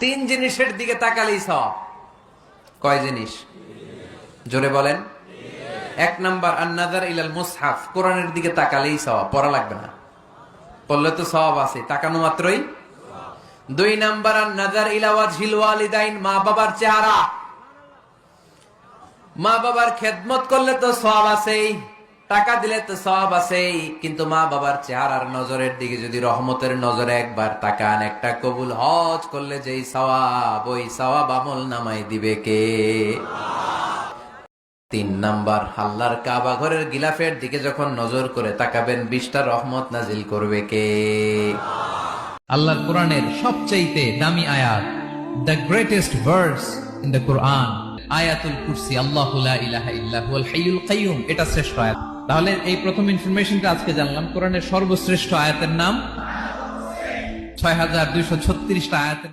তিন জিনিসের দিকে তাকালেই সওয়াব। কয় জিনিস? জোরে বলেন। এক নাম্বার আন-নাযার ইলাল মুসহাফ, কোরআনের দিকে তাকালেই সওয়াব, পড়া লাগবে না, পড়লে তো সওয়াব আছে, তাকানো মাত্রই। দুই নাম্বার আন-নাযার ইলা ওয়াজহিল ওয়ালিদাইন, মা বাবার চেহারা, মা বাবার খেদমত করলে তো সওয়াব আছেই, টাকা দিলে তো সওয়াব আছেই, কিন্তু মা বাবার চেহারার নজরের দিকে যদি রহমতের নজরে একবার তাকান, একটা কবুল হজ করলে যেই সওয়াব, ওই সওয়াব আমল নামায় দিবে কে? তিন নাম্বার, আল্লাহর কাবা ঘরের গিলাফের দিকে যখন নজর করে তাকাবেন, 20টা রহমত নাজিল করবে কে? আল্লাহর কোরআনের সবচাইতে দামি আয়াত, the greatest verse in the Quran, আয়াতুল কুরসি, আল্লাহু লা ইলাহা ইল্লা হুয়াল হাইয়ুল কাইয়ুম, এটা শ্রেষ্ঠ আয়াত। তাহলে এই প্রথম ইনফরমেশনটা আজকে জানলাম, কোরআনের সর্বশ্রেষ্ঠ আয়াতের নাম 6236টা আয়াতের